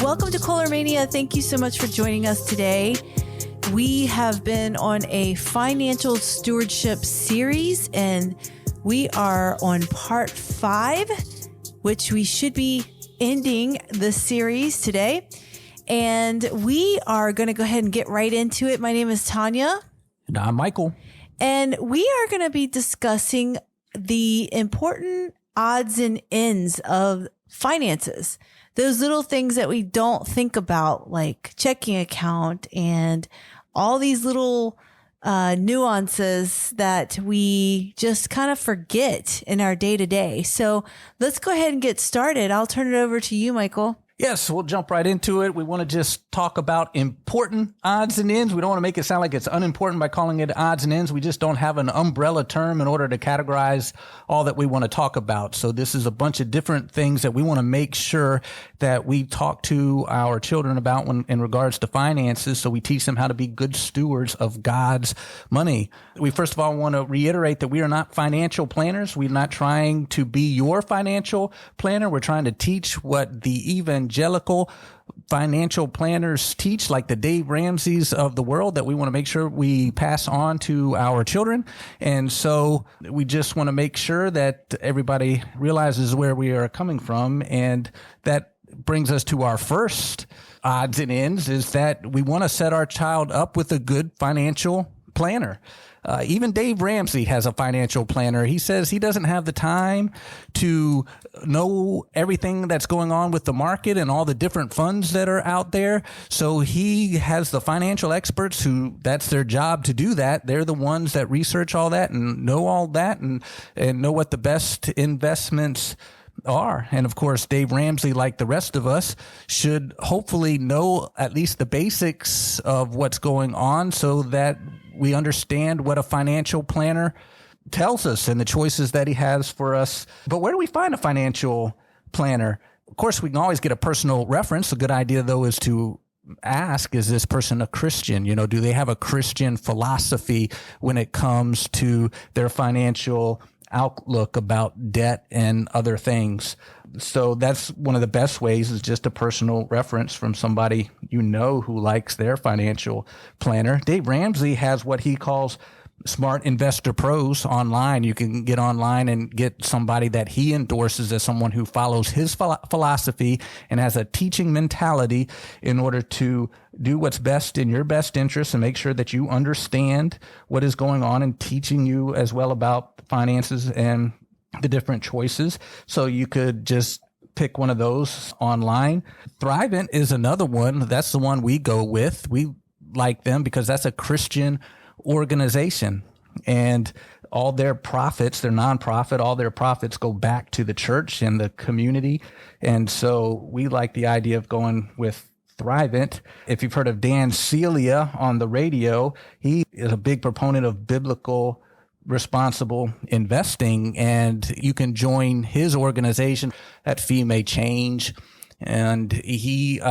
Welcome to Kohler Mania. Thank you so much for joining us today. We have been on a financial stewardship series, and we are on part 5, which we should be ending the series today. And we are going to go ahead and get right into it. My name is Tanya. And I'm Michael. And we are going to be discussing the important odds and ends of finances. Those little things that we don't think about, like checking account and all these little nuances that we just kind of forget in our day to day. So let's go ahead and get started. I'll turn it over to you, Michael. Yes, we'll jump right into it. We want to just talk about important odds and ends. We don't want to make it sound like it's unimportant by calling it odds and ends. We just don't have an umbrella term in order to categorize all that we want to talk about. So this is a bunch of different things that we want to make sure that we talk to our children about when in regards to finances, so we teach them how to be good stewards of God's money. We first of all want to reiterate that we are not financial planners. We're not trying to be your financial planner. We're trying to teach what the evangelical financial planners teach, like the Dave Ramseys of the world, that we want to make sure we pass on to our children. And so we just want to make sure that everybody realizes where we are coming from. And that brings us to our first odds and ends, is that we want to set our child up with a good financial planner. Even Dave Ramsey has a financial planner. He says he doesn't have the time to know everything that's going on with the market and all the different funds that are out there. So he has the financial experts who that's their job to do that. They're the ones that research all that and know all that and know what the best investments are. And of course, Dave Ramsey, like the rest of us, should hopefully know at least the basics of what's going on so that we understand what a financial planner tells us and the choices that he has for us. But where do we find a financial planner? Of course, we can always get a personal reference. A good idea, though, is to ask, is this person a Christian? You know, do they have a Christian philosophy when it comes to their financial outlook about debt and other things? So that's one of the best ways, is just a personal reference from somebody you know who likes their financial planner. Dave Ramsey has what he calls Smart Investor Pros online. You can get online and get somebody that he endorses as someone who follows his philosophy and has a teaching mentality in order to do what's best in your best interest and make sure that you understand what is going on, and teaching you as well about finances and the different choices. So you could just pick one of those online. Thrivent is another one. That's the one we go with. We like them because that's a Christian organization, and all their profits, their nonprofit, all their profits go back to the church and the community. And so we like the idea of going with Thrivent. If you've heard of Dan Celia on the radio, he is a big proponent of biblical responsible investing, and you can join his organization. That fee may change, and he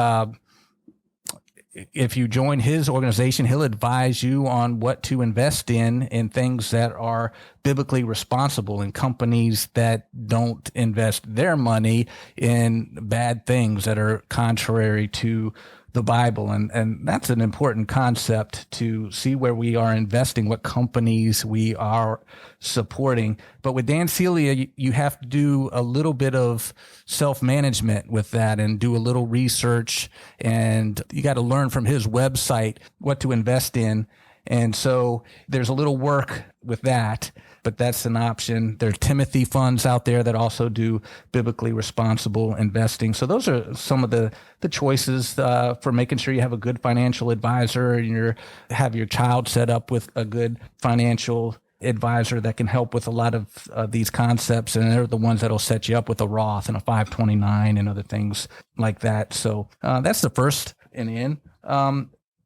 if you join his organization, he'll advise you on what to invest in things that are biblically responsible, in companies that don't invest their money in bad things that are contrary to the Bible. And that's an important concept, to see where we are investing, what companies we are supporting. But with Dan Celia, you have to do a little bit of self-management with that and do a little research, and you got to learn from his website what to invest in. And so there's a little work with that, but that's an option. There are Timothy funds out there that also do biblically responsible investing. So those are some of the choices for making sure you have a good financial advisor, and have your child set up with a good financial advisor that can help with a lot of these concepts. And they're the ones that'll set you up with a Roth and a 529 and other things like that. So that's the first in.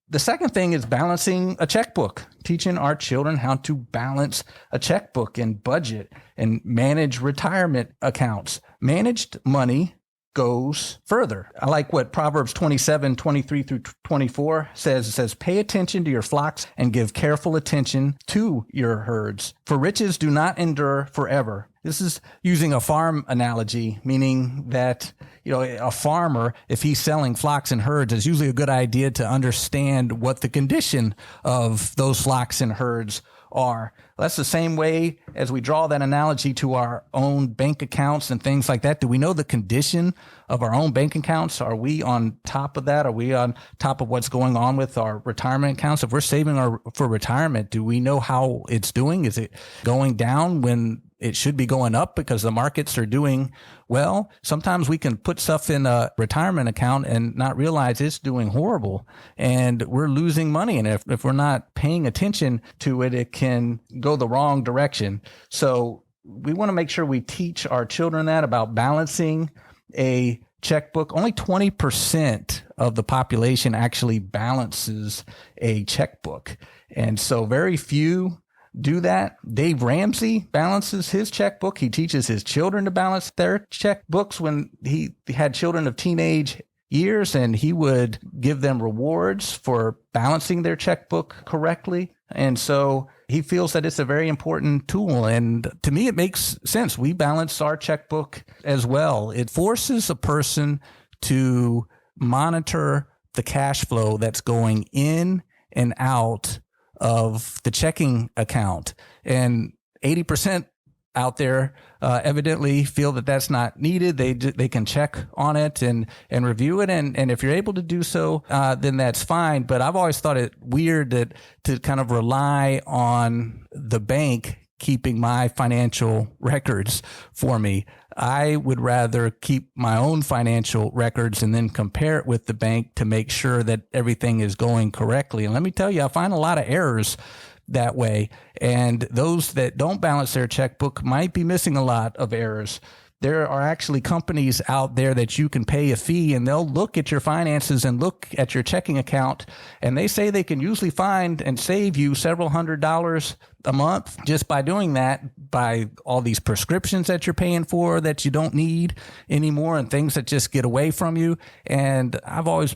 The second thing is balancing a checkbook, teaching our children how to balance a checkbook and budget and manage retirement accounts. Managed money goes further. I like what Proverbs 27:23 through 24 says. It says, pay attention to your flocks and give careful attention to your herds. For riches do not endure forever. This is using a farm analogy, meaning that, a farmer, if he's selling flocks and herds, it's usually a good idea to understand what the condition of those flocks and herds are. That's the same way as we draw that analogy to our own bank accounts and things like that. Do we know the condition of our own bank accounts? Are we on top of that? Are we on top of what's going on with our retirement accounts? If we're saving for retirement, do we know how it's doing? Is it going down when it should be going up because the markets are doing well? Sometimes we can put stuff in a retirement account and not realize it's doing horrible and we're losing money. And if we're not paying attention to it, it can go the wrong direction. So we want to make sure we teach our children that about balancing a checkbook. Only 20% of the population actually balances a checkbook. And so very few do that. Dave Ramsey balances his checkbook. He teaches his children to balance their checkbooks when he had children of teenage years, and he would give them rewards for balancing their checkbook correctly. And so he feels that it's a very important tool. And to me, it makes sense. We balance our checkbook as well. It forces a person to monitor the cash flow that's going in and out of the checking account. And 80% out there evidently feel that that's not needed. They can check on it and review it. And if you're able to do so, then that's fine. But I've always thought it weird that to kind of rely on the bank keeping my financial records for me. I would rather keep my own financial records and then compare it with the bank to make sure that everything is going correctly. And let me tell you, I find a lot of errors that way. And those that don't balance their checkbook might be missing a lot of errors. There are actually companies out there that you can pay a fee and they'll look at your finances and look at your checking account. And they say they can usually find and save you several $100s a month just by doing that, by all these prescriptions that you're paying for that you don't need anymore and things that just get away from you. And I've always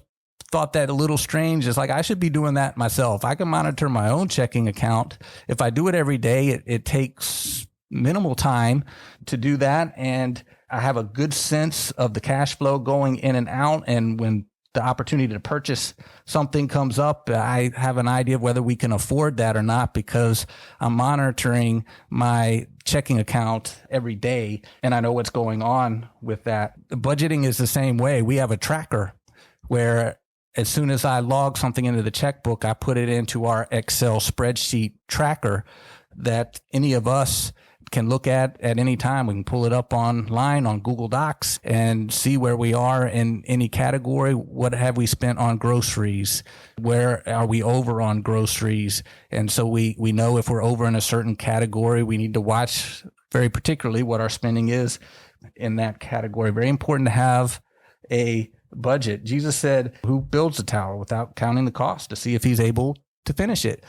thought that a little strange. It's like I should be doing that myself. I can monitor my own checking account. If I do it every day, it takes minimal time to do that. And I have a good sense of the cash flow going in and out. And when the opportunity to purchase something comes up, I have an idea of whether we can afford that or not because I'm monitoring my checking account every day and I know what's going on with that. Budgeting is the same way. We have a tracker where as soon as I log something into the checkbook, I put it into our Excel spreadsheet tracker that any of us can look at any time. We can pull it up online on Google Docs and see where we are in any category. What have we spent on groceries? Where are we over on groceries? And so we know if we're over in a certain category, we need to watch very particularly what our spending is in that category. Very important to have a budget. Jesus said, who builds a tower without counting the cost to see if he's able to finish it?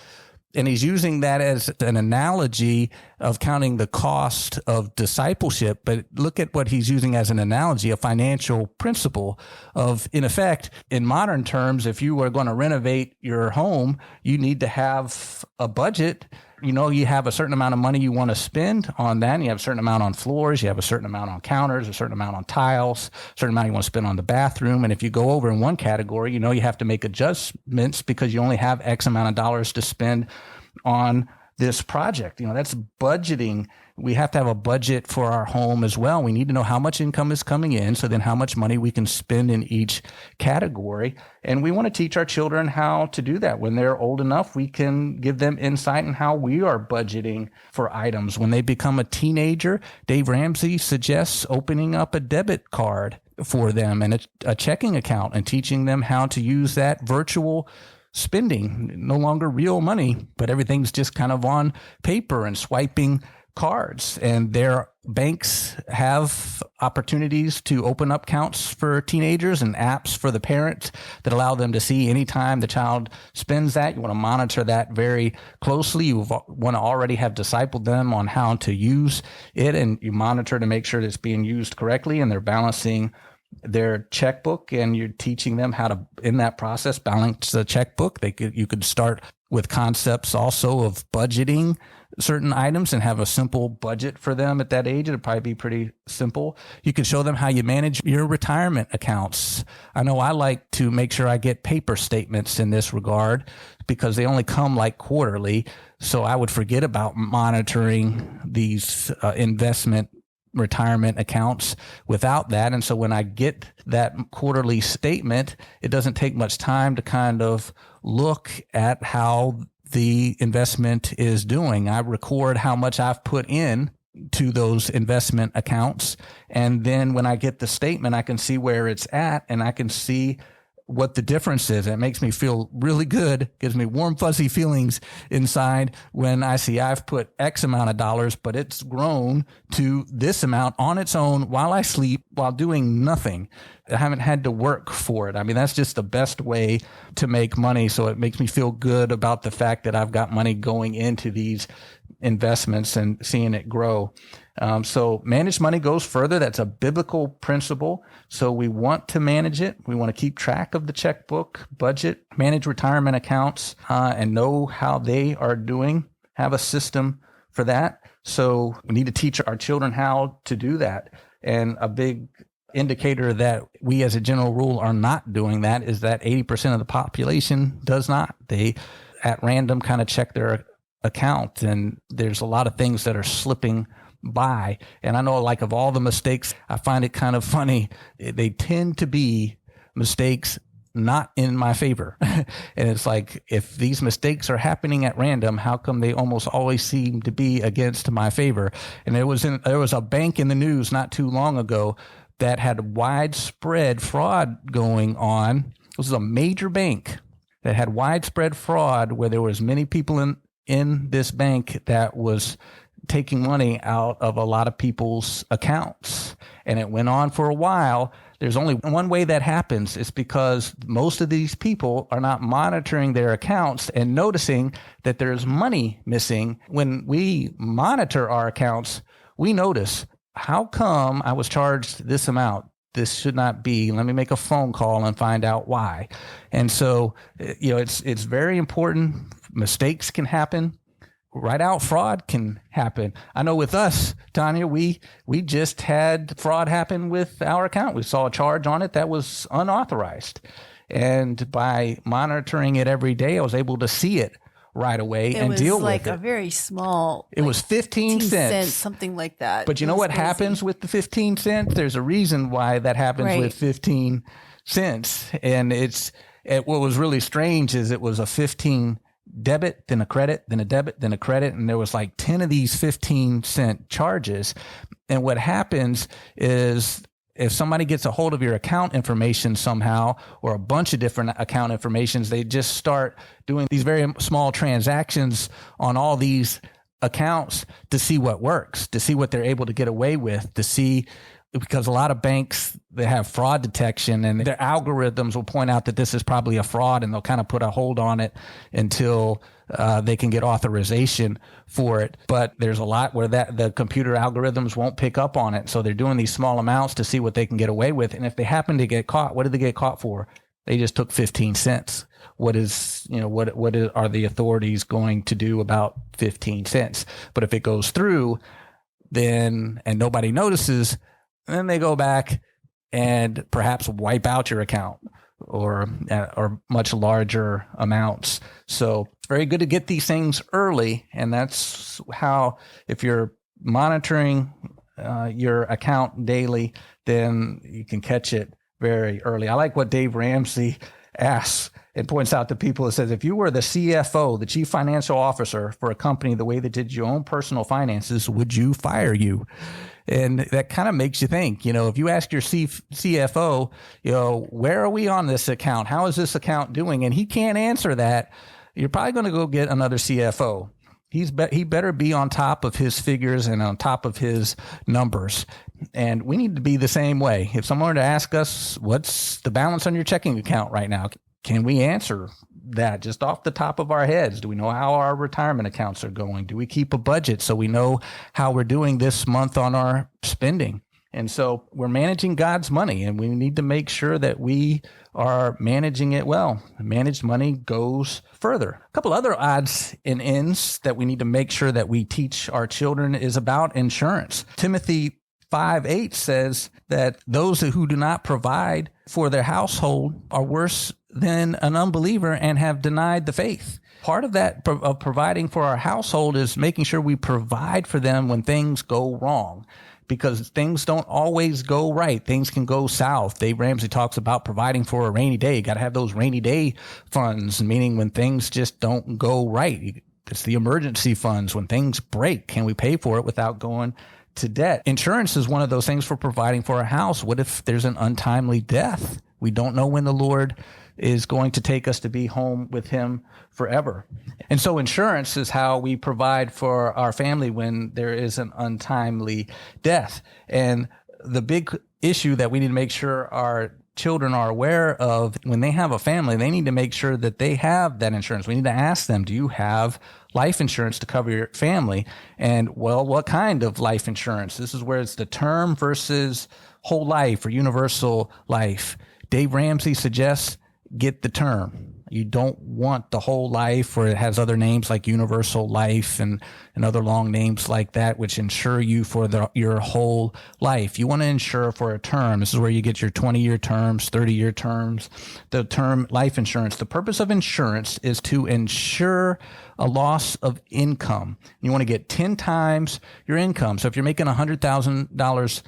And he's using that as an analogy of counting the cost of discipleship. But look at what he's using as an analogy, a financial principle of, in effect, in modern terms, if you were going to renovate your home, you need to have a budget. You have a certain amount of money you want to spend on that. And you have a certain amount on floors. You have a certain amount on counters, a certain amount on tiles, a certain amount you want to spend on the bathroom. And if you go over in one category, you have to make adjustments because you only have X amount of dollars to spend on this project. That's budgeting. We have to have a budget for our home as well. We need to know how much income is coming in, so then how much money we can spend in each category. And we want to teach our children how to do that. When they're old enough, we can give them insight in how we are budgeting for items. When they become a teenager, Dave Ramsey suggests opening up a debit card for them and a checking account and teaching them how to use that virtual spending, no longer real money, but everything's just kind of on paper and swiping cards. And their banks have opportunities to open up accounts for teenagers and apps for the parents that allow them to see anytime the child spends that. You want to monitor that very closely. You want to already have discipled them on how to use it, and you monitor to make sure that it's being used correctly and they're balancing their checkbook and you're teaching them how to, in that process, balance the checkbook. You could start with concepts also of budgeting certain items and have a simple budget for them at that age. It'd probably be pretty simple. You could show them how you manage your retirement accounts. I know I like to make sure I get paper statements in this regard because they only come like quarterly. So I would forget about monitoring these investment retirement accounts without that. And so when I get that quarterly statement, it doesn't take much time to kind of look at how the investment is doing. I record how much I've put in to those investment accounts. And then when I get the statement, I can see where it's at and I can see what the difference is. It makes me feel really good, gives me warm, fuzzy feelings inside when I see I've put X amount of dollars, but it's grown to this amount on its own while I sleep, while doing nothing. I haven't had to work for it. I mean, that's just the best way to make money. So it makes me feel good about the fact that I've got money going into these investments and seeing it grow. So managed money goes further. That's a biblical principle. So we want to manage it. We want to keep track of the checkbook, budget, manage retirement accounts, and know how they are doing, have a system for that. So we need to teach our children how to do that. And a big indicator that we as a general rule are not doing that is that 80% of the population does not. They at random kind of check their account, and there's a lot of things that are slipping by. And I know, like, of all the mistakes, I find it kind of funny. They tend to be mistakes not in my favor. And it's like, if these mistakes are happening at random, how come they almost always seem to be against my favor? And there was a bank in the news not too long ago that had widespread fraud going on. This was a major bank that had widespread fraud where there was many people in this bank that was taking money out of a lot of people's accounts. And it went on for a while. There's only one way that happens. It's because most of these people are not monitoring their accounts and noticing that there's money missing. When we monitor our accounts, we notice, how come I was charged this amount? This should not be. Let me make a phone call and find out why. And so, it's very important. Mistakes can happen. Right out fraud can happen. I know with us, Tanya, we just had fraud happen with our account. We saw a charge on it that was unauthorized. And by monitoring it every day, I was able to see it right away and deal with it. It was like a very small. It was 15 cents. Something like that. But you know what happens with the 15 cents? There's a reason why that happens with 15 cents. And what was really strange is it was a 15 debit, then a credit, then a debit, then a credit. And there was like 10 of these 15-cent charges. And what happens is, if somebody gets a hold of your account information somehow, or a bunch of different account informations, they just start doing these very small transactions on all these accounts to see what works, to see what they're able to get away with, to see, because a lot of banks, they have fraud detection and their algorithms will point out that this is probably a fraud, and they'll kind of put a hold on it until they can get authorization for it. But there's a lot where the computer algorithms won't pick up on it. So they're doing these small amounts to see what they can get away with. And if they happen to get caught, what did they get caught for? They just took 15 cents. What are the authorities going to do about 15 cents? But if it goes through, and nobody notices, then they go back and perhaps wipe out your account or much larger amounts. So it's very good to get these things early. And that's how, if you're monitoring your account daily, then you can catch it very early. I like what Dave Ramsey asks and points out to people. It says, if you were the CFO, the chief financial officer for a company, the way that did your own personal finances, would you fire you? And that kind of makes you think, if you ask your CFO, where are we on this account? How is this account doing? And he can't answer that. You're probably going to go get another CFO. He better be on top of his figures and on top of his numbers. And we need to be the same way. If someone were to ask us, what's the balance on your checking account right now? Can we answer that just off the top of our heads? Do we know how our retirement accounts are going? Do we keep a budget so we know how we're doing this month on our spending? And so we're managing God's money, and we need to make sure that we are managing it well. Managed money goes further. A couple other odds and ends that we need to make sure that we teach our children is about insurance. Timothy 5:8 says that those who do not provide for their household are worse than an unbeliever and have denied the faith. Part of that, of providing for our household, is making sure we provide for them when things go wrong, because things don't always go right. Things can go south. Dave Ramsey talks about providing for a rainy day. You got to have those rainy day funds, meaning when things just don't go right. It's the emergency funds. When things break, can we pay for it without going to debt? Insurance is one of those things for providing for a house. What if there's an untimely death? We don't know when the Lord is going to take us to be home with him forever. And so insurance is how we provide for our family when there is an untimely death. And the big issue that we need to make sure our children are aware of, when they have a family, they need to make sure that they have that insurance. We need to ask them, do you have life insurance to cover your family? And, well, what kind of life insurance? This is where it's the term versus whole life or universal life. Dave Ramsey suggests get the term. You don't want the whole life, or it has other names like universal life and other long names like that, which insure you for your whole life. You want to insure for a term. This is where you get your 20-year terms, 30-year terms. The term life insurance. The purpose of insurance is to insure a loss of income. You want to get 10 times your income. So if you're making $100,000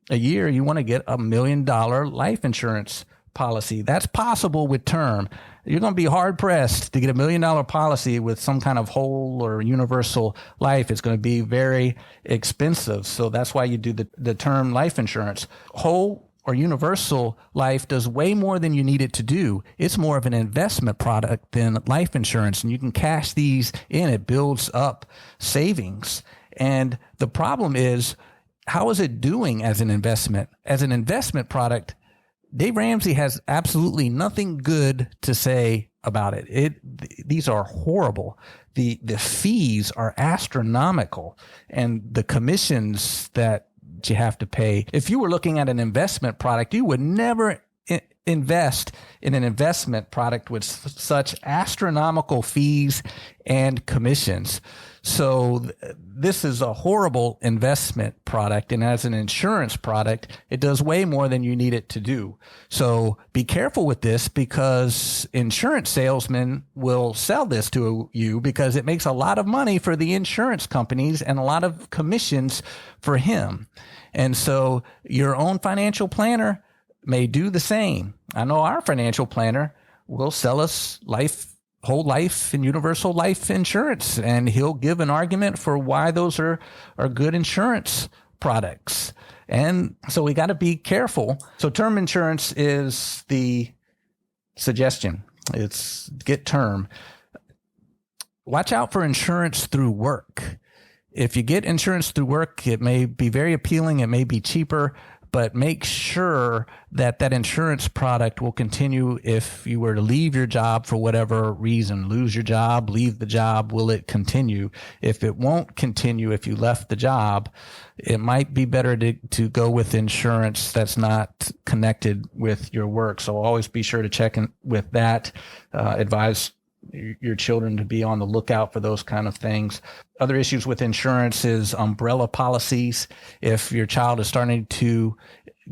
a year, you want to get $1 million life insurance policy. That's possible with term. You're going to be hard pressed to get $1 million policy with some kind of whole or universal life. It's going to be very expensive. So that's why you do the term life insurance. Whole or universal life does way more than you need it to do. It's more of an investment product than life insurance, and you can cash these in. It builds up savings. And the problem is, how is it doing as an investment? As an investment product, Dave Ramsey has absolutely nothing good to say about it. These are horrible. The fees are astronomical, and the commissions that you have to pay. If you were looking at an investment product, you would never invest in an investment product with such astronomical fees and commissions. So this is a horrible investment product. And as an insurance product, it does way more than you need it to do. So be careful with this, because insurance salesmen will sell this to you because it makes a lot of money for the insurance companies and a lot of commissions for him. And so your own financial planner may do the same. I know our financial planner will sell us whole life and universal life insurance, and he'll give an argument for why those are good insurance products. And so we got to be careful. So term insurance is the suggestion. It's get term. Watch out for insurance through work. If you get insurance through work, it may be very appealing. It may be cheaper, but make sure that insurance product will continue if you were to leave your job for whatever reason. Lose your job, leave the job, will it continue? If it won't continue, if you left the job, it might be better to go with insurance that's not connected with your work. So always be sure to check in with that. Advise your children to be on the lookout for those kind of things. Other issues with insurance is umbrella policies. If your child is starting to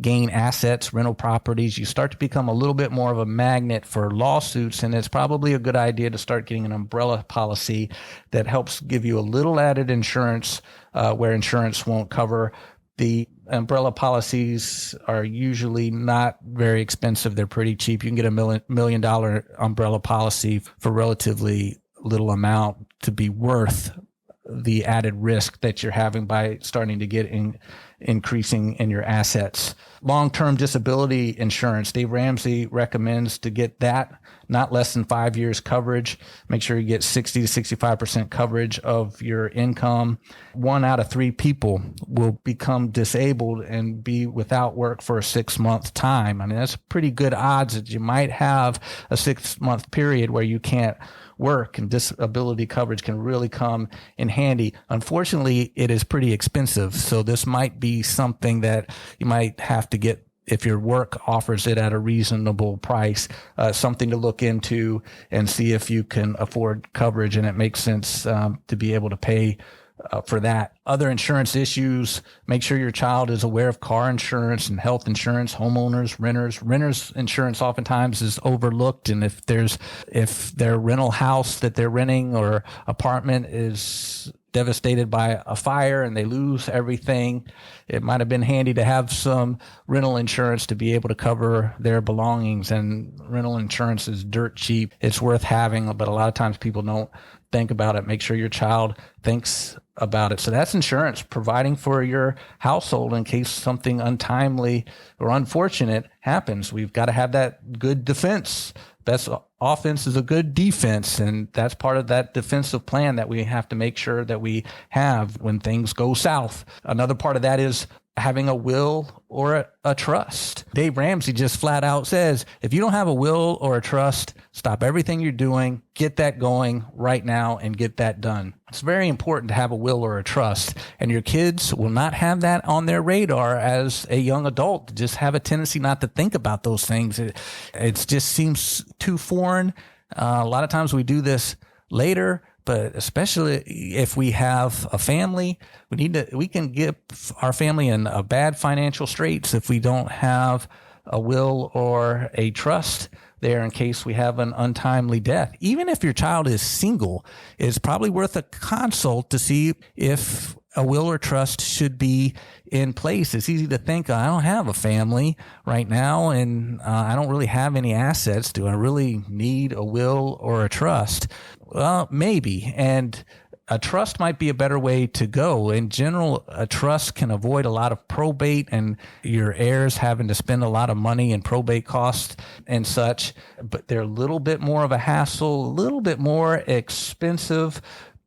gain assets, rental properties, you start to become a little bit more of a magnet for lawsuits, and it's probably a good idea to start getting an umbrella policy that helps give you a little added insurance where insurance won't cover. The umbrella policies are usually not very expensive. They're pretty cheap. You can get $1 million umbrella policy for relatively little amount to be worth the added risk that you're having by starting to get increasing in your assets. Long-term disability insurance, Dave Ramsey recommends to get that, not less than 5 years coverage. Make sure you get 60 to 65% coverage of your income. 1 out of 3 people will become disabled and be without work for a 6-month time. I mean, that's pretty good odds that you might have a 6-month period where you can't work, and disability coverage can really come in handy. Unfortunately, it is pretty expensive, so this might be be something that you might have to get if your work offers it at a reasonable price, something to look into and see if you can afford coverage and it makes sense to be able to pay for that. Other insurance issues, make sure your child is aware of car insurance and health insurance, homeowners, renters. Renters insurance oftentimes is overlooked. And if their rental house that they're renting or apartment is devastated by a fire and they lose everything, it might have been handy to have some rental insurance to be able to cover their belongings. And rental insurance is dirt cheap. It's worth having, but a lot of times people don't think about it. Make sure your child thinks about it. So that's insurance, providing for your household in case something untimely or unfortunate happens. We've got to have that good defense. Best offense is a good defense, and that's part of that defensive plan that we have to make sure that we have when things go south. Another part of that is having a will or a trust. Dave Ramsey just flat out says, if you don't have a will or a trust, stop everything you're doing, get that going right now and get that done. It's very important to have a will or a trust, and your kids will not have that on their radar as a young adult. Just have a tendency not to think about those things. It just seems too foreign. A lot of times we do this later, but especially if we have a family, we can get our family in a bad financial straits if we don't have a will or a trust there in case we have an untimely death. Even if your child is single, it's probably worth a consult to see if a will or trust should be in place. It's easy to think, I don't have a family right now and I don't really have any assets. Do I really need a will or a trust? Well, maybe. And a trust might be a better way to go. In general, a trust can avoid a lot of probate and your heirs having to spend a lot of money in probate costs and such, but they're a little bit more of a hassle, a little bit more expensive.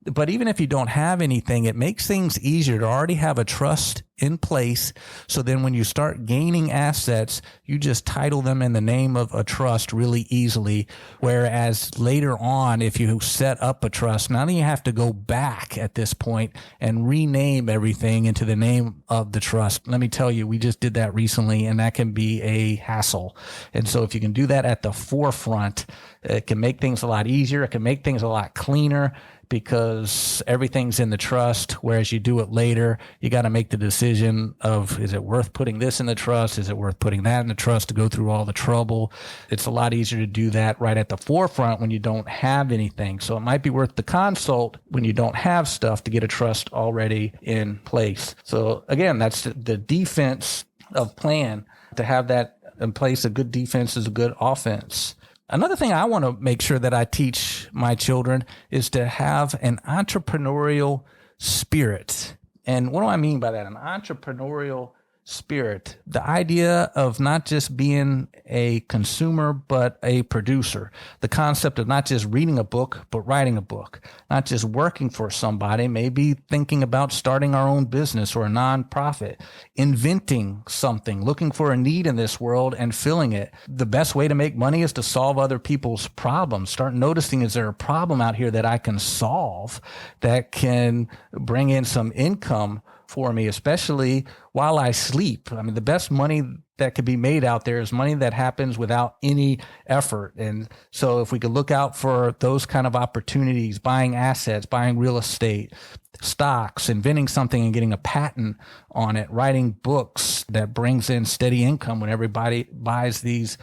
But even if you don't have anything, it makes things easier to already have a trust in place. So then when you start gaining assets, you just title them in the name of a trust really easily. Whereas later on, if you set up a trust, now you have to go back at this point and rename everything into the name of the trust. Let me tell you, we just did that recently, and that can be a hassle. And so if you can do that at the forefront, it can make things a lot easier. It can make things a lot cleaner, because everything's in the trust, whereas you do it later, you got to make the decision of, is it worth putting this in the trust? Is it worth putting that in the trust to go through all the trouble? It's a lot easier to do that right at the forefront when you don't have anything. So it might be worth the consult when you don't have stuff to get a trust already in place. So again, that's the defense of plan. To have that in place, a good defense is a good offense. Another thing I want to make sure that I teach my children is to have an entrepreneurial spirit. And what do I mean by that? An entrepreneurial spirit. The idea of not just being a consumer, but a producer. The concept of not just reading a book, but writing a book. Not just working for somebody, maybe thinking about starting our own business or a nonprofit. Inventing something, looking for a need in this world and filling it. The best way to make money is to solve other people's problems. Start noticing, is there a problem out here that I can solve that can bring in some income for me, especially while I sleep? I mean, the best money that could be made out there is money that happens without any effort. And so if we could look out for those kind of opportunities, buying assets, buying real estate, stocks, inventing something and getting a patent on it, writing books that brings in steady income when everybody buys these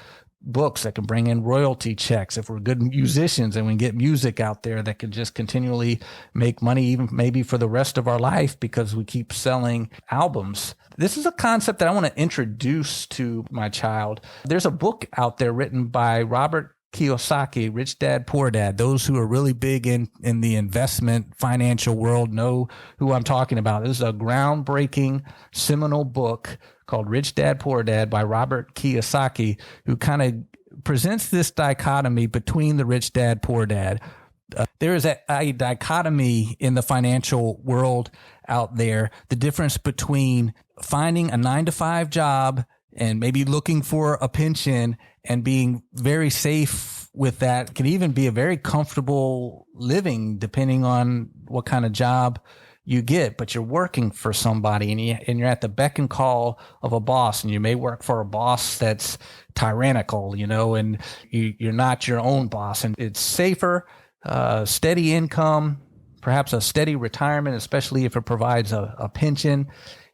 books that can bring in royalty checks. If we're good musicians and we get music out there that can just continually make money, even maybe for the rest of our life, because we keep selling albums. This is a concept that I want to introduce to my child. There's a book out there written by Robert Kiyosaki, Rich Dad, Poor Dad. Those who are really big in the investment financial world know who I'm talking about. This is a groundbreaking, seminal book called Rich Dad, Poor Dad by Robert Kiyosaki, who kind of presents this dichotomy between the rich dad, poor dad. There is a dichotomy in the financial world out there, the difference between finding a 9-to-5 job and maybe looking for a pension and being very safe with that. Can even be a very comfortable living depending on what kind of job you get, but you're working for somebody and you're at the beck and call of a boss, and you may work for a boss that's tyrannical, and you're not your own boss, and it's safer, steady income, perhaps a steady retirement, especially if it provides a pension,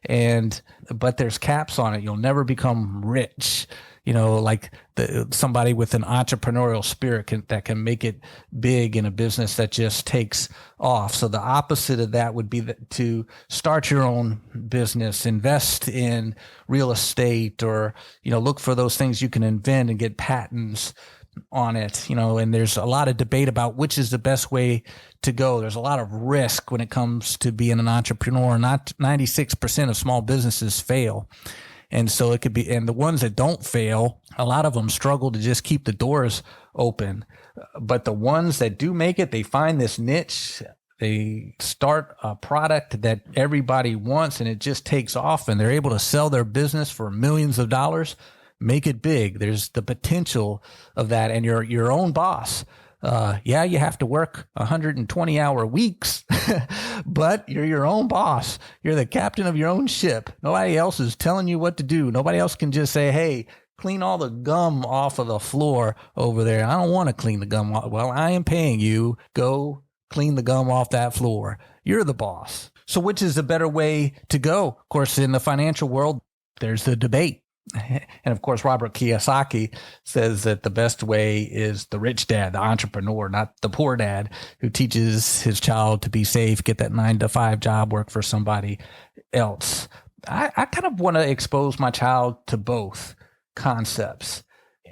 but there's caps on it. You'll never become rich. Like somebody with an entrepreneurial spirit that can make it big in a business that just takes off. So the opposite of that would be to start your own business, invest in real estate, or, look for those things you can invent and get patents on it, and there's a lot of debate about which is the best way to go. There's a lot of risk when it comes to being an entrepreneur. Not 96% of small businesses fail. And so it could be, and the ones that don't fail, a lot of them struggle to just keep the doors open. But the ones that do make it, they find this niche, they start a product that everybody wants, and it just takes off, and they're able to sell their business for millions of dollars, make it big. There's the potential of that, and you're your own boss. You have to work 120-hour weeks, but you're your own boss. You're the captain of your own ship. Nobody else is telling you what to do. Nobody else can just say, hey, clean all the gum off of the floor over there. I don't want to clean the gum off. Well, I am paying you. Go clean the gum off that floor. You're the boss. So which is the better way to go? Of course, in the financial world, there's the debate. And of course, Robert Kiyosaki says that the best way is the rich dad, the entrepreneur, not the poor dad who teaches his child to be safe, get that 9-to-5 job, work for somebody else. I kind of want to expose my child to both concepts.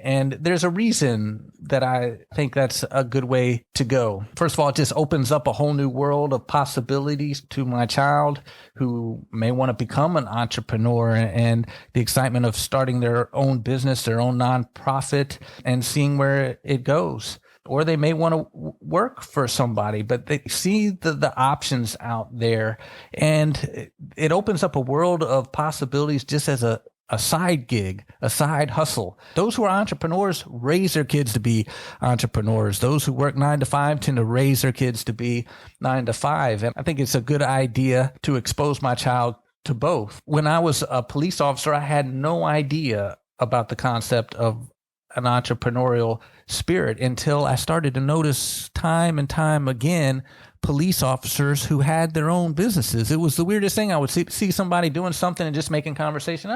And there's a reason that I think that's a good way to go. First of all, it just opens up a whole new world of possibilities to my child who may want to become an entrepreneur, and the excitement of starting their own business, their own nonprofit, and seeing where it goes. Or they may want to work for somebody, but they see the options out there, and it opens up a world of possibilities just as a side gig, a side hustle. Those who are entrepreneurs raise their kids to be entrepreneurs. Those who work 9-to-5 tend to raise their kids to be 9-to-5. And I think it's a good idea to expose my child to both. When I was a police officer, I had no idea about the concept of an entrepreneurial spirit until I started to notice time and time again police officers who had their own businesses. It was the weirdest thing. I would see somebody doing something and just making conversation.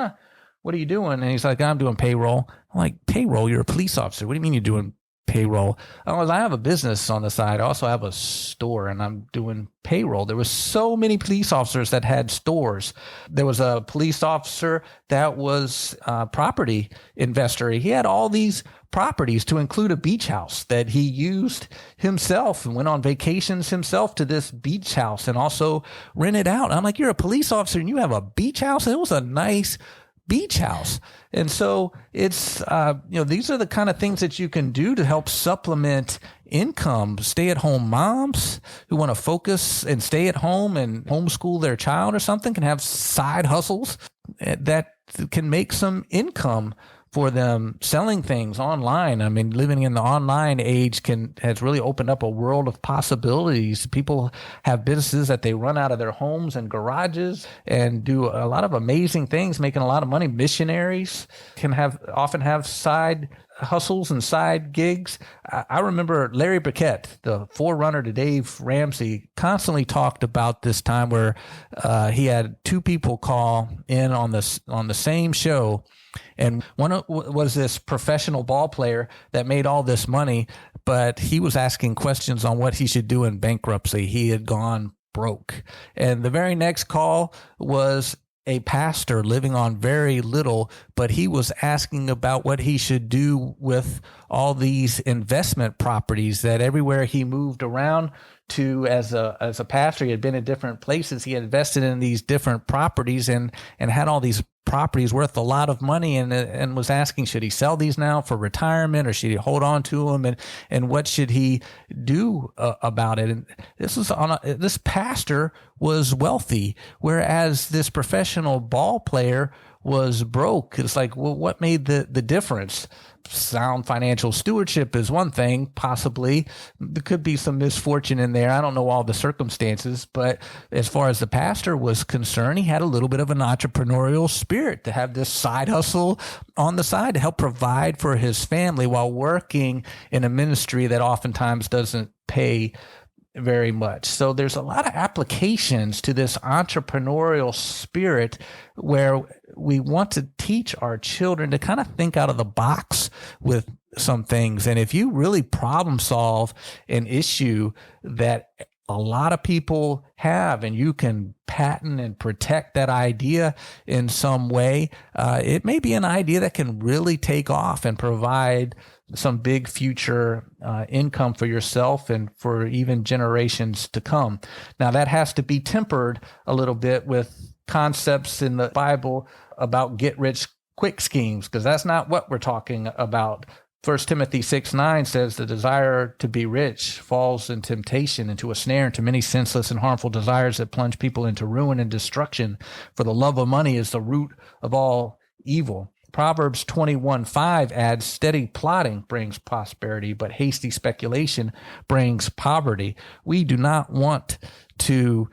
What are you doing? And he's like, I'm doing payroll. I'm like, payroll? You're a police officer. What do you mean you're doing payroll? I have a business on the side. I also have a store, and I'm doing payroll. There was so many police officers that had stores. There was a police officer that was a property investor. He had all these properties, to include a beach house that he used himself and went on vacations himself to this beach house and also rented out. I'm like, you're a police officer and you have a beach house? And it was a nice beach house. And so it's, these are the kind of things that you can do to help supplement income. Stay-at-home moms who want to focus and stay at home and homeschool their child or something can have side hustles that can make some income for them, selling things online. I mean, living in the online age has really opened up a world of possibilities. People have businesses that they run out of their homes and garages and do a lot of amazing things, making a lot of money. Missionaries can often have side hustles and side gigs. I remember Larry Burkett, the forerunner to Dave Ramsey, constantly talked about this time where he had two people call in on the same show. And one was this professional ball player that made all this money, but he was asking questions on what he should do in bankruptcy. He had gone broke. And the very next call was a pastor living on very little, but he was asking about what he should do with all these investment properties that everywhere he moved around to as a pastor, he had been in different places. He had invested in these different properties and had all these properties worth a lot of money, and was asking, should he sell these now for retirement, or should he hold on to them, and what should he do about it? And this pastor was wealthy, whereas this professional ball player was broke. It's like, well, what made the difference? Sound financial stewardship is one thing, possibly. There could be some misfortune in there. I don't know all the circumstances, but as far as the pastor was concerned, he had a little bit of an entrepreneurial spirit to have this side hustle on the side to help provide for his family while working in a ministry that oftentimes doesn't pay very much. So there's a lot of applications to this entrepreneurial spirit where we want to teach our children to kind of think out of the box with some things. And if you really problem solve an issue that a lot of people have, and you can patent and protect that idea in some way, it may be an idea that can really take off and provide some big future income for yourself and for even generations to come. Now, that has to be tempered a little bit with concepts in the Bible about get-rich-quick schemes, because that's not what we're talking about. 1 Timothy 6:9 says the desire to be rich falls in temptation, into a snare, into many senseless and harmful desires that plunge people into ruin and destruction. For the love of money is the root of all evil. Proverbs 21:5 adds, steady plotting brings prosperity, but hasty speculation brings poverty. We do not want to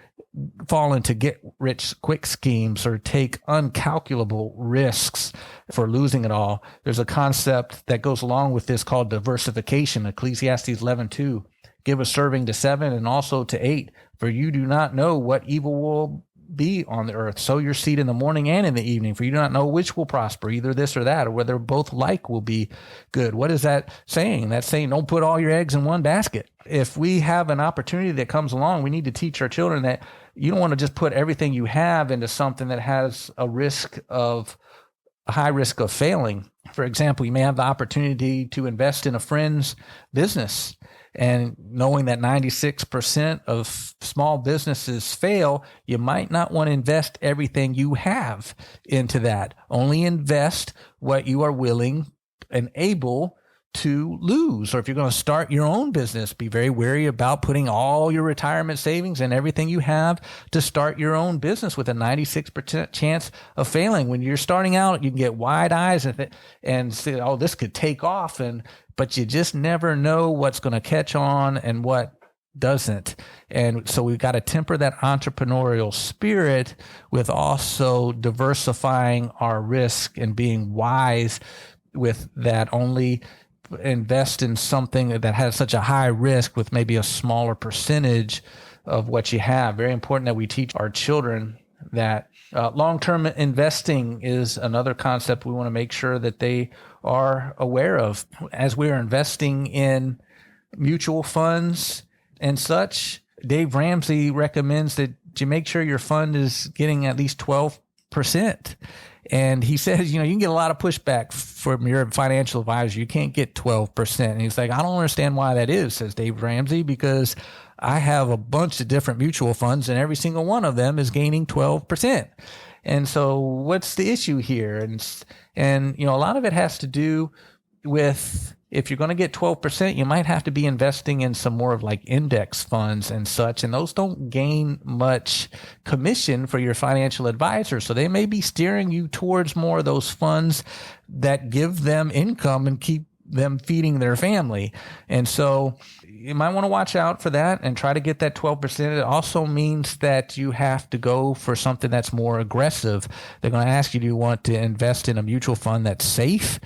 fall into get-rich-quick schemes or take uncalculable risks for losing it all. There's a concept that goes along with this called diversification. Ecclesiastes 11:2, give a serving to 7 and also to 8, for you do not know what evil will be on the earth. Sow your seed in the morning and in the evening, for you do not know which will prosper, either this or that, or whether both alike will be good. What is that saying? That's saying don't put all your eggs in one basket. If we have an opportunity that comes along, we need to teach our children that you don't want to just put everything you have into something that has a high risk of failing. For example, you may have the opportunity to invest in a friend's business, and knowing that 96% of small businesses fail, you might not want to invest everything you have into that. Only invest what you are willing and able to lose. Or if you're going to start your own business, be very wary about putting all your retirement savings and everything you have to start your own business with a 96% chance of failing. When you're starting out, you can get wide eyes and say, oh, this could take off, but you just never know what's going to catch on and what doesn't. And so we've got to temper that entrepreneurial spirit with also diversifying our risk and being wise with that. Only invest in something that has such a high risk with maybe a smaller percentage of what you have. Very important that we teach our children that. Long-term investing is another concept we want to make sure that they are aware of. As we are investing in mutual funds and such, Dave Ramsey recommends that you make sure your fund is getting at least 12%. And he says, you can get a lot of pushback from your financial advisor. You can't get 12%. And he's like, I don't understand why that is, says Dave Ramsey, because I have a bunch of different mutual funds and every single one of them is gaining 12%. And so what's the issue here? And a lot of it has to do with, if you're going to get 12%, you might have to be investing in some more of like index funds and such. And those don't gain much commission for your financial advisor. So they may be steering you towards more of those funds that give them income and keep them feeding their family. And so you might want to watch out for that and try to get that 12%. It also means that you have to go for something that's more aggressive. They're going to ask you, do you want to invest in a mutual fund that's safe?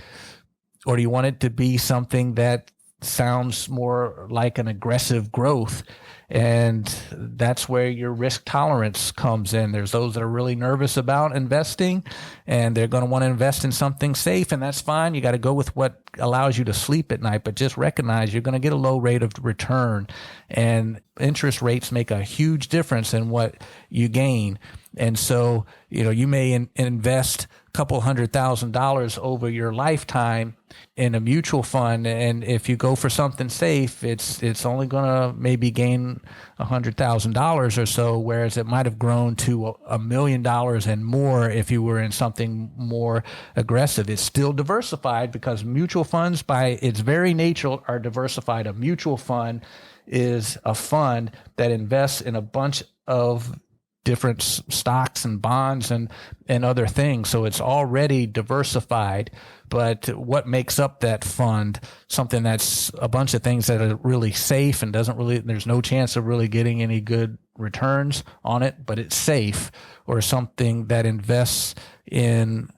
Or do you want it to be something that sounds more like an aggressive growth? And that's where your risk tolerance comes in. There's those that are really nervous about investing, and they're going to want to invest in something safe, and that's fine. You got to go with what allows you to sleep at night, but just recognize you're going to get a low rate of return, and interest rates make a huge difference in what you gain. And so, you may invest a couple $100,000 over your lifetime in a mutual fund. And if you go for something safe, it's only going to maybe gain $100,000 or so, whereas it might have grown to $1 million and more if you were in something more aggressive. It's still diversified because mutual funds by its very nature are diversified. A mutual fund is a fund that invests in a bunch of different stocks and bonds and other things. So it's already diversified. But what makes up that fund? Something that's a bunch of things that are really safe and there's no chance of really getting any good returns on it, but it's safe, or something that invests in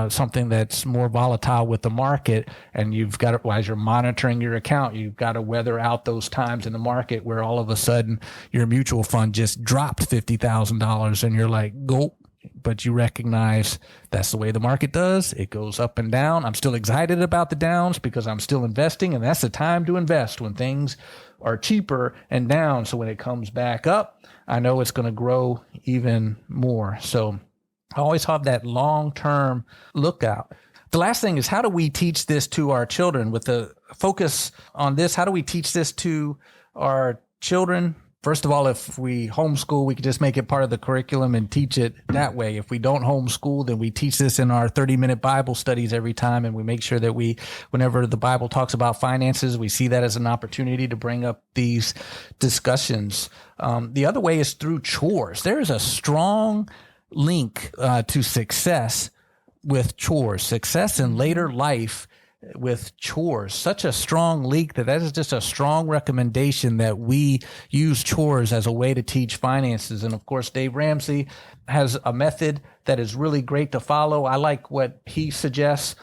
something that's more volatile with the market, and you've got to, as you're monitoring your account, you've got to weather out those times in the market where all of a sudden your mutual fund just dropped $50,000 and you're like, go. But you recognize that's the way the market does. It goes up and down. I'm still excited about the downs because I'm still investing, and that's the time to invest, when things are cheaper and down. So when it comes back up, I know it's going to grow even more. So I always have that long-term lookout. The last thing is, how do we teach this to our children? With the focus on this, how do we teach this to our children? First of all, if we homeschool, we could just make it part of the curriculum and teach it that way. If we don't homeschool, then we teach this in our 30-minute Bible studies every time, and we make sure that whenever the Bible talks about finances, we see that as an opportunity to bring up these discussions. The other way is through chores. There is a strong link to success with chores, success in later life with chores. Such a strong link that is just a strong recommendation that we use chores as a way to teach finances. And of course, Dave Ramsey has a method that is really great to follow. I like what he suggests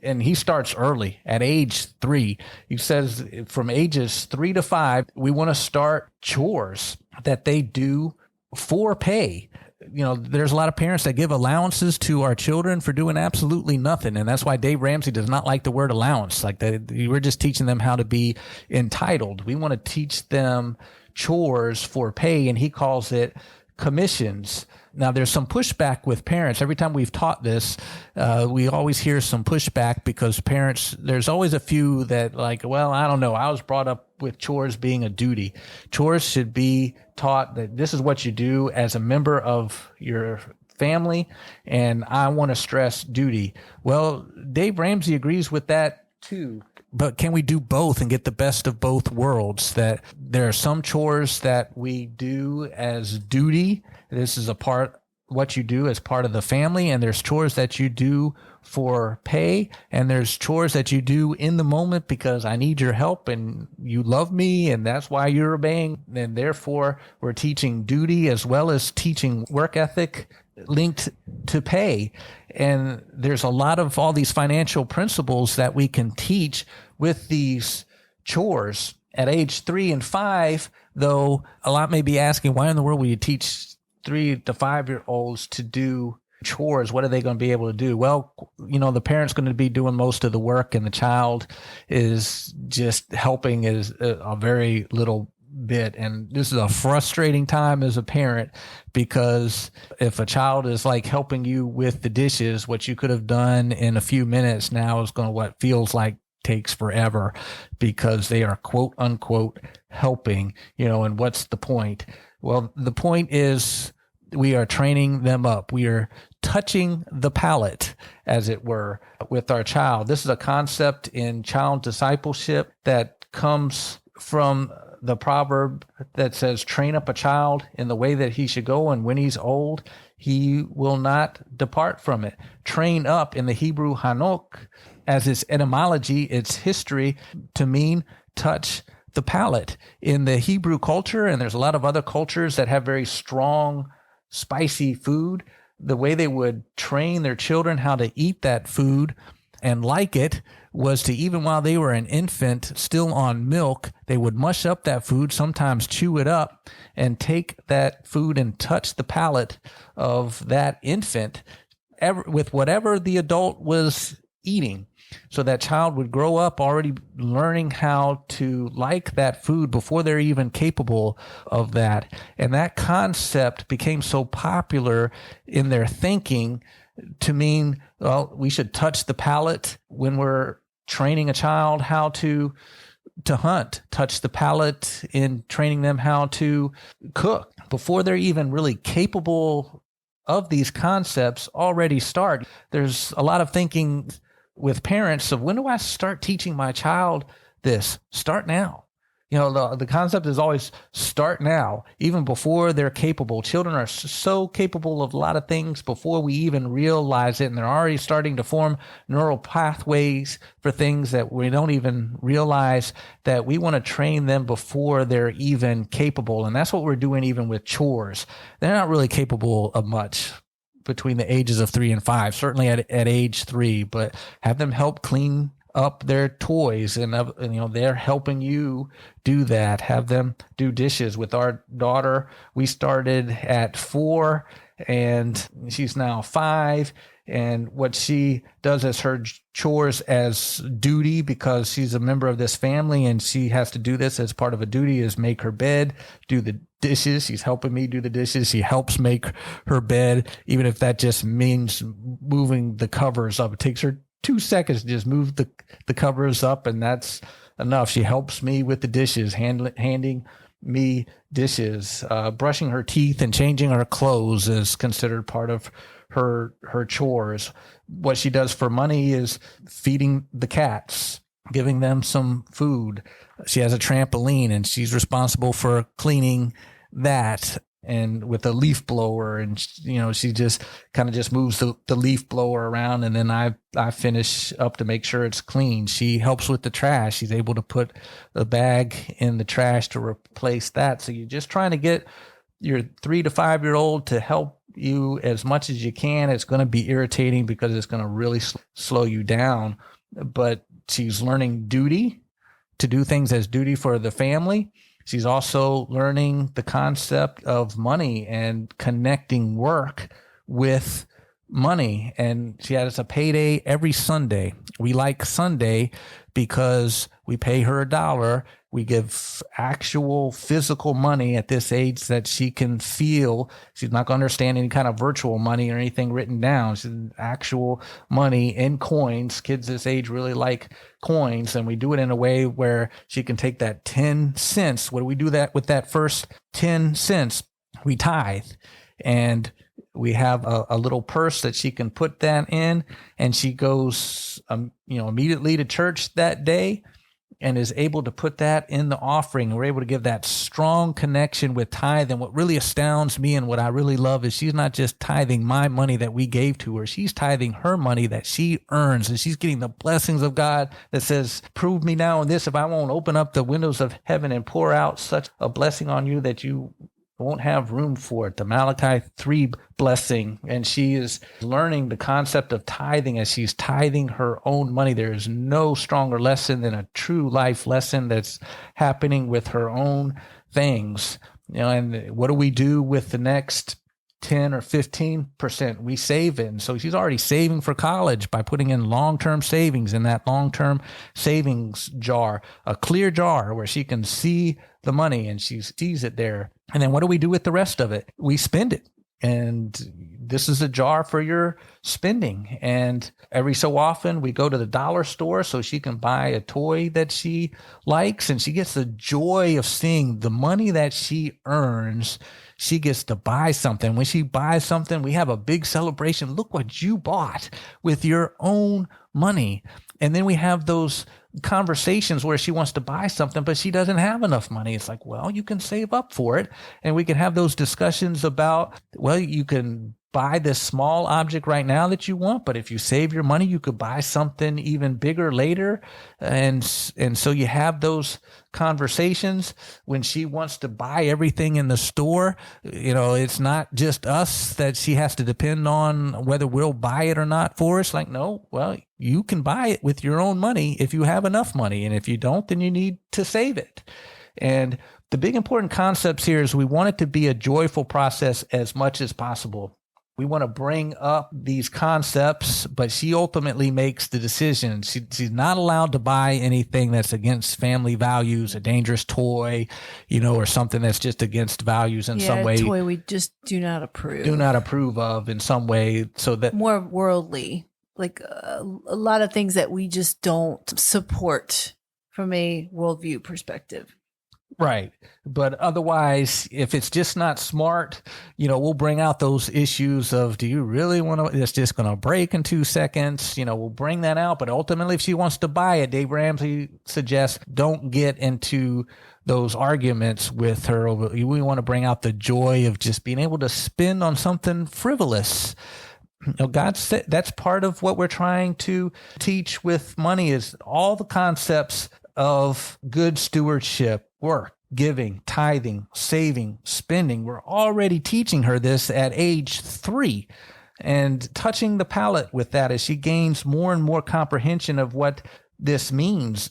and he starts early at age 3. He says from ages 3 to 5, we want to start chores that they do for pay. There's a lot of parents that give allowances to our children for doing absolutely nothing. And that's why Dave Ramsey does not like the word allowance. We're just teaching them how to be entitled. We want to teach them chores for pay, and he calls it commissions. Now, there's some pushback with parents. Every time we've taught this, we always hear some pushback because parents, there's always a few that well, I don't know. I was brought up with chores being a duty. Chores should be taught that this is what you do as a member of your family, and I want to stress duty. Well, Dave Ramsey agrees with that too. But can we do both and get the best of both worlds? That there are some chores that we do as duty. This is what you do as part of the family. And there's chores that you do for pay. And there's chores that you do in the moment because I need your help and you love me. And that's why you're obeying. And therefore, we're teaching duty as well as teaching work ethic linked to pay. And there's a lot of all these financial principles that we can teach with these chores. At age 3 and 5, though, a lot may be asking, why in the world will you teach 3 to 5-year-olds to do chores? What are they going to be able to do? Well, the parent's going to be doing most of the work, and the child is just helping is a very little bit. And this is a frustrating time as a parent, because if a child is helping you with the dishes, what you could have done in a few minutes now is going to what feels like takes forever, because they are quote unquote helping, and what's the point? Well, the point is we are training them up. We are touching the palate, as it were, with our child. This is a concept in child discipleship that comes from the proverb that says, train up a child in the way that he should go, and when he's old, he will not depart from it. Train up in the Hebrew hanok, as its etymology, its history, to mean touch the palate. In the Hebrew culture, and there's a lot of other cultures that have very strong, spicy food, the way they would train their children how to eat that food and like it was to, even while they were an infant still on milk, they would mush up that food, sometimes chew it up, and take that food and touch the palate of that infant with whatever the adult was eating. So that child would grow up already learning how to like that food before they're even capable of that. And that concept became so popular in their thinking to mean, well, we should touch the palate when we're training a child how to hunt, touch the palate in training them how to cook. Before they're even really capable of these concepts, already start. There's a lot of thinking with parents of, when do I start teaching my child this? Start now. The concept is always start now, even before they're capable. Children are so capable of a lot of things before we even realize it. And they're already starting to form neural pathways for things that we don't even realize, that we want to train them before they're even capable. And that's what we're doing even with chores. They're not really capable of much between the ages of 3 and 5, certainly at age 3, but have them help clean up their toys, and they're helping you do that. Have them do dishes. With our daughter, we started at 4 and she's now 5, and what she does as her chores as duty, because she's a member of this family and she has to do this as part of a duty, is make her bed, do the dishes. She's helping me do the dishes. She helps make her bed, even if that just means moving the covers up. It takes her 2 seconds to just move the covers up, and that's enough. She helps me with the dishes, handing me dishes. Brushing her teeth and changing her clothes is considered part of her chores. What she does for money is feeding the cats, giving them some food. She has a trampoline, and she's responsible for cleaning that, and with a leaf blower, and she just kind of just moves the leaf blower around, and then I finish up to make sure it's clean. She helps with the trash. She's able to put the bag in the trash to replace that. So you're just trying to get your 3 to 5 year old to help you as much as you can. It's going to be irritating because it's going to really slow you down, but she's learning duty, to do things as duty for the family. She's also learning the concept of money and connecting work with money. And she has a payday every Sunday. We like Sunday because we pay her $1. We give actual physical money at this age that she can feel. She's not going to understand any kind of virtual money or anything written down. She's actual money in coins. Kids this age really like coins, and we do it in a way where she can take that 10 cents. What do we do that with that first 10 cents? We tithe, and we have a little purse that she can put that in, and she goes, immediately to church that day and is able to put that in the offering. We're able to give that strong connection with tithe. And what really astounds me and what I really love is she's not just tithing my money that we gave to her. She's tithing her money that she earns, and she's getting the blessings of God that says, prove me now in this, if I won't open up the windows of heaven and pour out such a blessing on you that you won't have room for it. The Malachi 3 blessing. And she is learning the concept of tithing as she's tithing her own money. There is no stronger lesson than a true life lesson that's happening with her own things. And what do we do with the next 10 or 15%? We save it. And so she's already saving for college by putting in long-term savings in that long-term savings jar, a clear jar where she can see the money and she sees it there. And then what do we do with the rest of it? We spend it. And this is a jar for your spending. And every so often we go to the dollar store so she can buy a toy that she likes, and she gets the joy of seeing the money that she earns. She gets to buy something. When she buys something, we have a big celebration. Look what you bought with your own money. And then we have those conversations where she wants to buy something, but she doesn't have enough money. It's like, well, you can save up for it. And we can have those discussions about, well, you can buy this small object right now that you want, but if you save your money, you could buy something even bigger later. And so you have those conversations. When she wants to buy everything in the store, it's not just us that she has to depend on whether we'll buy it or not for us. Like, no, well, you can buy it with your own money if you have enough money. And if you don't, then you need to save it. And the big important concepts here is we want it to be a joyful process as much as possible. We want to bring up these concepts, but she ultimately makes the decision. She's not allowed to buy anything that's against family values, a dangerous toy, or something that's just against values in some way. A toy we just do not approve of in some way. So that more worldly, like a lot of things that we just don't support from a worldview perspective. Right. But otherwise, if it's just not smart, we'll bring out those issues of, do you really want to, it's just going to break in 2 seconds. We'll bring that out. But ultimately, if she wants to buy it, Dave Ramsey suggests don't get into those arguments with her over, we want to bring out the joy of just being able to spend on something frivolous. God said that's part of what we're trying to teach with money, is all the concepts of good stewardship, work, giving, tithing, saving, spending. We're already teaching her this at age 3 and touching the palate with that as she gains more and more comprehension of what this means.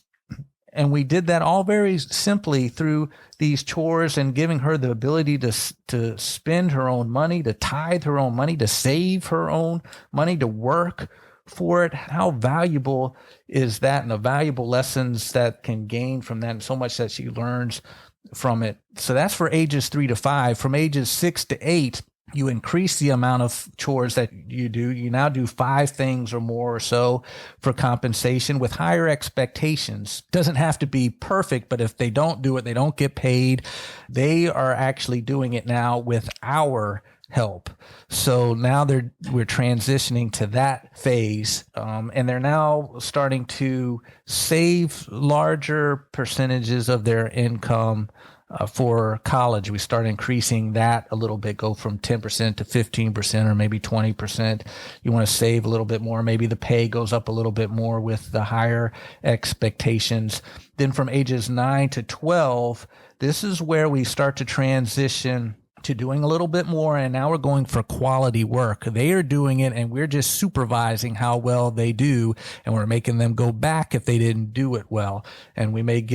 And we did that all very simply through these chores and giving her the ability to spend her own money, to tithe her own money, to save her own money, to work for it. How valuable is that, and the valuable lessons that can gain from that, and so much that she learns from it. So that's for ages 3 to 5. From ages 6 to 8, you increase the amount of chores that you do. You now do 5 things or more or so for compensation with higher expectations. Doesn't have to be perfect, but if they don't do it, they don't get paid. They are actually doing it now with our help. So now we're transitioning to that phase, and they're now starting to save larger percentages of their income for college. We start increasing that a little bit, go from 10% to 15% or maybe 20%. You want to save a little bit more. Maybe the pay goes up a little bit more with the higher expectations. Then from ages 9 to 12, this is where we start to transition to doing a little bit more, and now we're going for quality work. They are doing it, and we're just supervising how well they do, and we're making them go back if they didn't do it well. And we may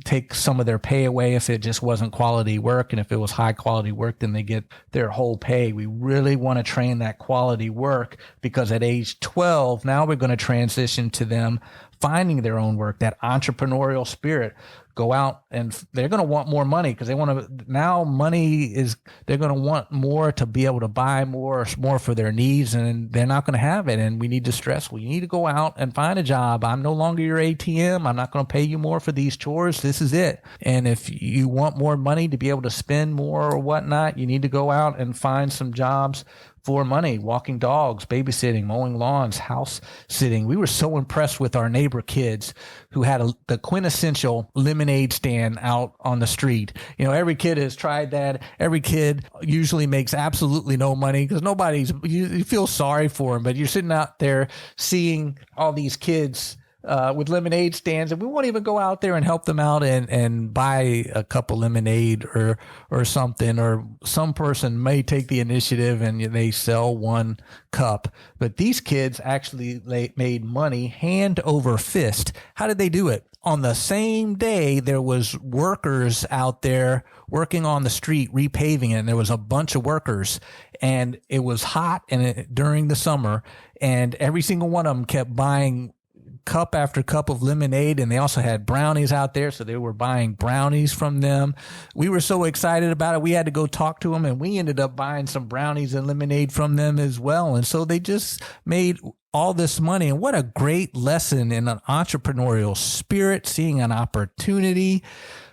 take some of their pay away if it just wasn't quality work, and if it was high quality work, then they get their whole pay. We really want to train that quality work, because at age 12, now we're going to transition to them finding their own work, that entrepreneurial spirit. Go out, and they're going to want more money, because they want to, now they're going to want more to be able to buy more for their needs, and they're not going to have it. And we need to stress, well, you need to go out and find a job. I'm no longer your ATM. I'm not going to pay you more for these chores. This is it. And if you want more money to be able to spend more or whatnot, you need to go out and find some jobs for money, walking dogs, babysitting, mowing lawns, house sitting. We were so impressed with our neighbor kids who had the quintessential lemonade stand out on the street. You know, every kid has tried that. Every kid usually makes absolutely no money, because you feel sorry for them, but you're sitting out there seeing all these kids with lemonade stands, and we won't even go out there and help them out and buy a cup of lemonade or something, or some person may take the initiative and they sell one cup. But these kids actually made money hand over fist. How did they do it? On the same day, there was workers out there working on the street, repaving it, and there was a bunch of workers, and it was hot during the summer, and every single one of them kept buying cup after cup of lemonade, and they also had brownies out there, so they were buying brownies from them. We were so excited about it, we had to go talk to them, and we ended up buying some brownies and lemonade from them as well. And so they just made all this money. And what a great lesson in an entrepreneurial spirit, seeing an opportunity.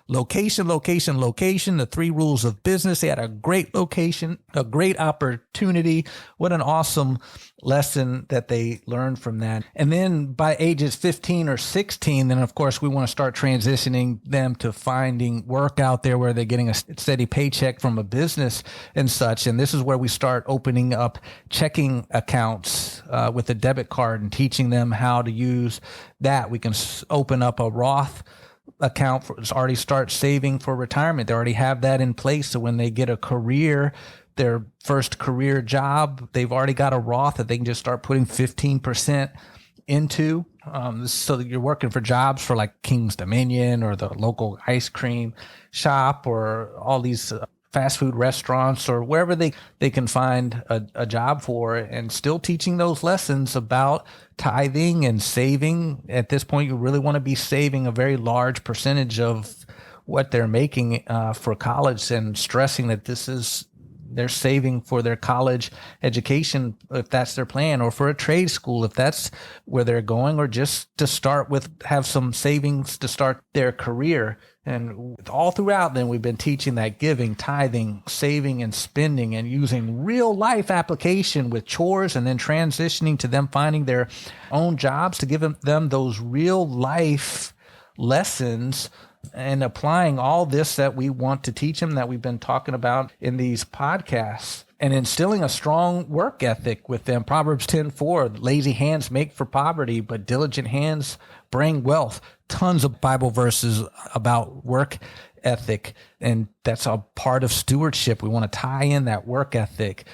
Location, location, location, the 3 rules of business. They had a great location, a great opportunity. What an awesome lesson that they learned from that. And then by ages 15 or 16, then of course we want to start transitioning them to finding work out there where they're getting a steady paycheck from a business and such. And this is where we start opening up checking accounts with a debit card and teaching them how to use that. We can open up a Roth account already start saving for retirement. They already have that in place. So when they get a career, their first career job, they've already got a Roth that they can just start putting 15% into. So that you're working for jobs for like King's Dominion or the local ice cream shop or all these fast food restaurants or wherever they can find a job for, and still teaching those lessons about tithing and saving. At this point, you really want to be saving a very large percentage of what they're making for college, and stressing that they're saving for their college education if that's their plan, or for a trade school if that's where they're going, or just to have some savings to start their career. And all throughout, then we've been teaching that giving, tithing, saving, and spending, and using real life application with chores, and then transitioning to them finding their own jobs to give them those real life lessons and applying all this that we want to teach them, that we've been talking about in these podcasts, and instilling a strong work ethic with them. Proverbs 10:4, lazy hands make for poverty, but diligent hands bring wealth. Tons of Bible verses about work ethic, and that's a part of stewardship. We want to tie in that work ethic,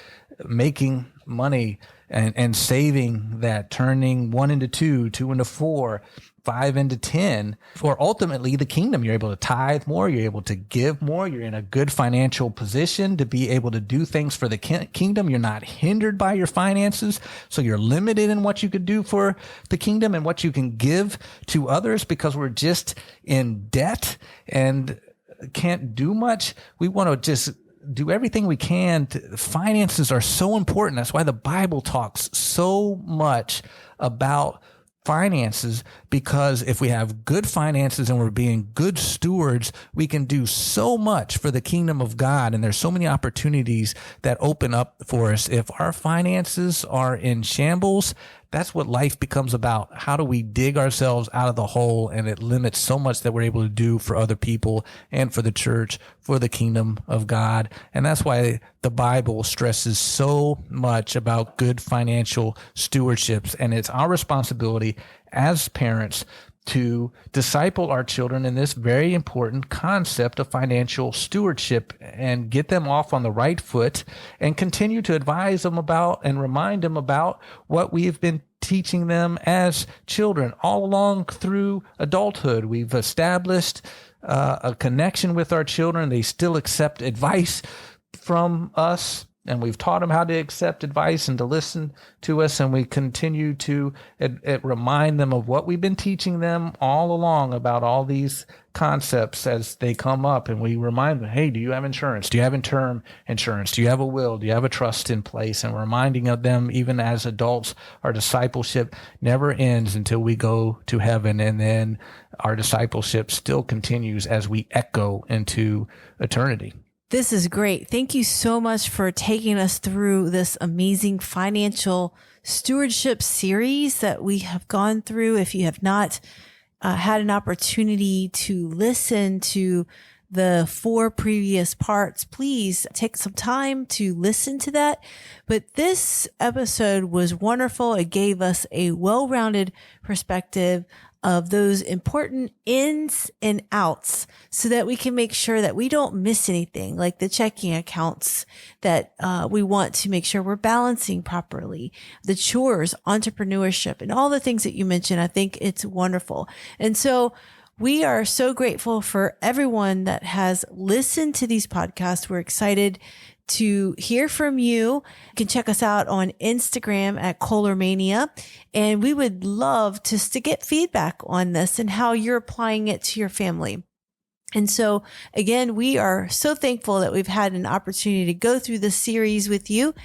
making money and saving that, turning 1 into 2, 2 into 4, 5 into 10, for ultimately the kingdom. You're able to tithe more, you're able to give more, you're in a good financial position to be able to do things for the kingdom. You're not hindered by your finances, so you're limited in what you could do for the kingdom and what you can give to others, because we're just in debt and can't do much. We want to just do everything we can. Finances are so important. That's why the Bible talks so much about finances, because if we have good finances and we're being good stewards, we can do so much for the kingdom of God. And there's so many opportunities that open up for us. If our finances are in shambles, that's what life becomes about. How do we dig ourselves out of the hole? And it limits so much that we're able to do for other people and for the church, for the kingdom of God. And that's why the Bible stresses so much about good financial stewardships. And it's our responsibility as parents to disciple our children in this very important concept of financial stewardship and get them off on the right foot, and continue to advise them about and remind them about what we've been teaching them as children all along through adulthood. We've established a connection with our children. They still accept advice from us, and we've taught them how to accept advice and to listen to us. And we continue to remind them of what we've been teaching them all along about all these concepts as they come up. And we remind them, hey, do you have insurance? Do you have term insurance? Do you have a will? Do you have a trust in place? And reminding of them, even as adults, our discipleship never ends until we go to heaven. And then our discipleship still continues as we echo into eternity. This is great. Thank you so much for taking us through this amazing financial stewardship series that we have gone through. If you have not had an opportunity to listen to the 4 previous parts, please take some time to listen to that. But this episode was wonderful. It gave us a well-rounded perspective of those important ins and outs, so that we can make sure that we don't miss anything, like the checking accounts that we want to make sure we're balancing properly, the chores, entrepreneurship, and all the things that you mentioned. I think it's wonderful. And so we are so grateful for everyone that has listened to these podcasts. We're excited to hear from you. You can check us out on Instagram at Kohlermania. And we would love to get feedback on this and how you're applying it to your family. And so again, we are so thankful that we've had an opportunity to go through this series with you.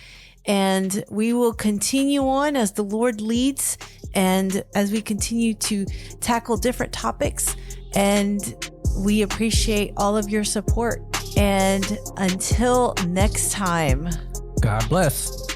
And we will continue on as the Lord leads and as we continue to tackle different topics. And we appreciate all of your support. And until next time, God bless.